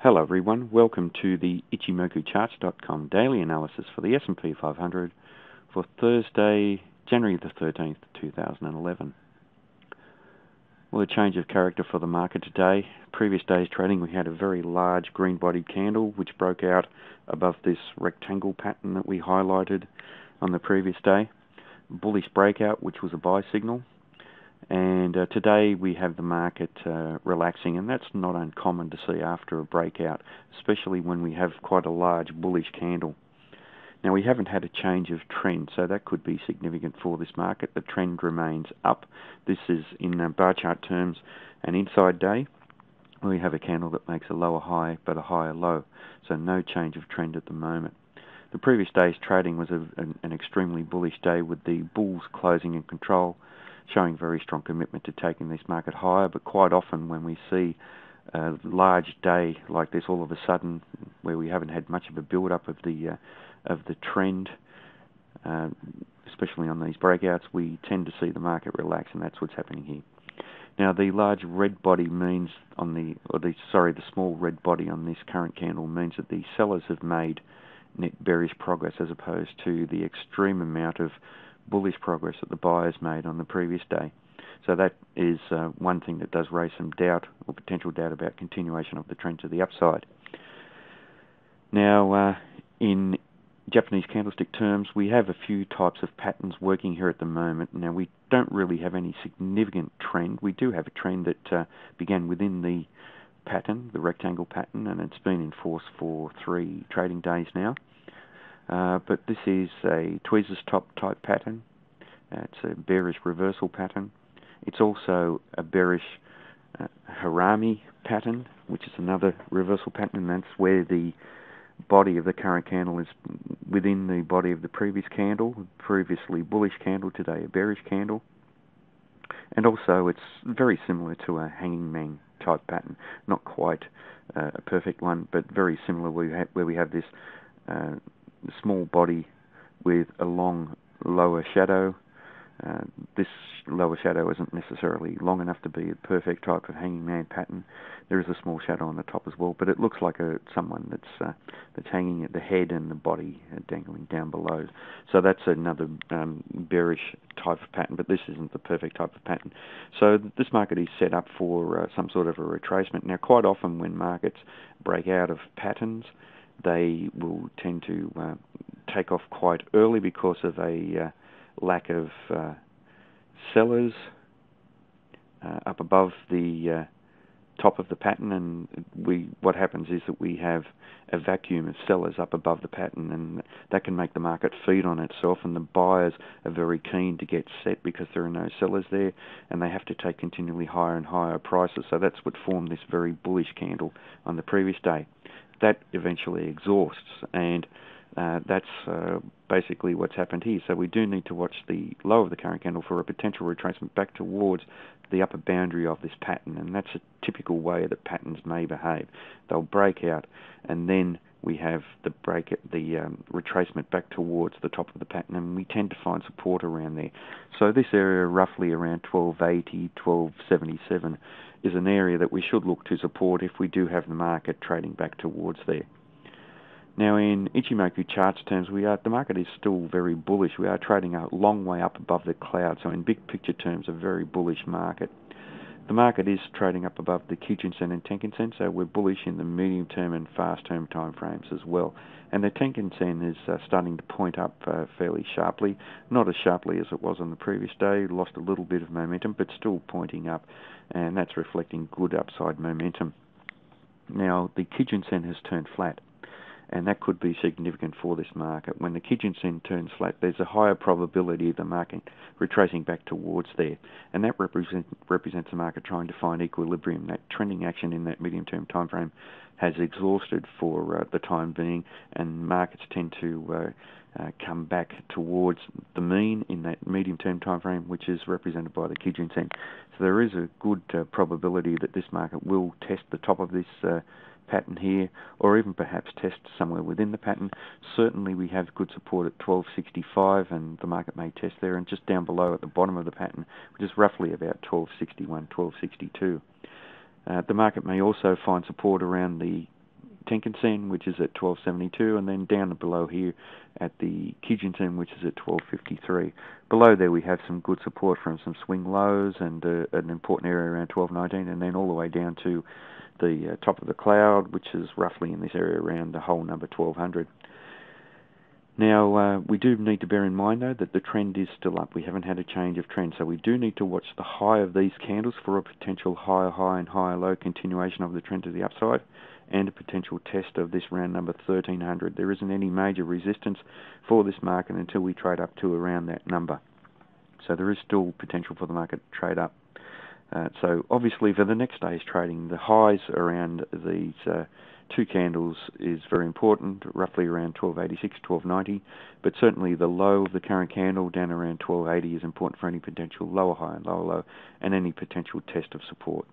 Hello everyone, welcome to the Ichimoku Charts.com daily analysis for the SP 500 for Thursday, January the 13th, 2011. Well, a change of character for the market today. Previous day's trading we had a very large green-bodied candle which broke out above this rectangle pattern that we highlighted on the previous day. Bullish breakout, which was a buy signal. And today we have the market relaxing, and that's not uncommon to see after a breakout, especially when we have quite a large bullish candle. Now, we haven't had a change of trend, so that could be significant for this market. The trend remains up. This is, in bar chart terms, an inside day. We have a candle that makes a lower high but a higher low, so no change of trend at the moment. The previous day's trading was an extremely bullish day with the bulls closing in control, showing very strong commitment to taking this market higher. But quite often when we see a large day like this all of a sudden, where we haven't had much of a build-up of the trend, especially on these breakouts, we tend to see the market relax, and that's what's happening here. Now, the large red body means the small red body on this current candle means that the sellers have made net bearish progress as opposed to the extreme amount of bullish progress that the buyers made on the previous day. So that is one thing that does raise some doubt or potential doubt about continuation of the trend to the upside. Now, in Japanese candlestick terms, we have a few types of patterns working here at the moment. Now, we don't really have any significant trend. We do have a trend that began within the pattern, the rectangle pattern, and it's been in force for 3 trading days now. But this is a tweezers top type pattern. It's a bearish reversal pattern. It's also a bearish harami pattern, which is another reversal pattern, and that's where the body of the current candle is within the body of the previous candle, previously bullish candle, today a bearish candle. And also it's very similar to a hanging man type pattern, not quite a perfect one, but very similar where we have this small body with a long lower shadow. This lower shadow isn't necessarily long enough to be a perfect type of hanging man pattern. There is a small shadow on the top as well, but it looks like someone that's hanging at the head and the body dangling down below. So that's another bearish type of pattern, but this isn't the perfect type of pattern. So this market is set up for some sort of a retracement. Now, quite often when markets break out of patterns, they will tend to take off quite early because of a lack of sellers up above the top of the pattern, and what happens is that we have a vacuum of sellers up above the pattern, and that can make the market feed on itself, and the buyers are very keen to get set because there are no sellers there, and they have to take continually higher and higher prices. So that's what formed this very bullish candle on the previous day. That eventually exhausts, and that's basically what's happened here. So we do need to watch the low of the current candle for a potential retracement back towards the upper boundary of this pattern, and that's a typical way that patterns may behave. They'll break out, and then we have the retracement back towards the top of the pattern, and we tend to find support around there. So this area, roughly around 1280, 1277, is an area that we should look to support if we do have the market trading back towards there. Now, in Ichimoku charts terms, the market is still very bullish. We are trading a long way up above the cloud, so in big picture terms, a very bullish market. The market is trading up above the Kijun-sen and Tenkan-sen, so we're bullish in the medium-term and fast-term time frames as well. And the Tenkan-sen is starting to point up fairly sharply, not as sharply as it was on the previous day. Lost a little bit of momentum, but still pointing up, and that's reflecting good upside momentum. Now, the Kijun-sen has turned flat, and that could be significant for this market. When the Kijun-sen turns flat, there's a higher probability of the market retracing back towards there, and that represents the market trying to find equilibrium. That trending action in that medium-term time frame has exhausted for the time being, and markets tend to come back towards the mean in that medium-term time frame, which is represented by the Kijun-sen. So there is a good probability that this market will test the top of this pattern here, or even perhaps test somewhere within the pattern. Certainly we have good support at 1265, and the market may test there, and just down below at the bottom of the pattern, which is roughly about 1261, 1262. The market may also find support around the Tenkan-sen, which is at 1272, and then down below here at the Kijun-sen, which is at 1253. Below there we have some good support from some swing lows and an important area around 1219, and then all the way down to the top of the cloud, which is roughly in this area around the whole number 1200. Now, we do need to bear in mind, though, that the trend is still up. We haven't had a change of trend, so we do need to watch the high of these candles for a potential higher high and higher low continuation of the trend to the upside, and a potential test of this round number 1300. There isn't any major resistance for this market until we trade up to around that number. So there is still potential for the market to trade up. So obviously for the next day's trading, the highs around these two candles is very important, roughly around 1286, 1290, but certainly the low of the current candle down around 1280 is important for any potential lower high and lower low and any potential test of support.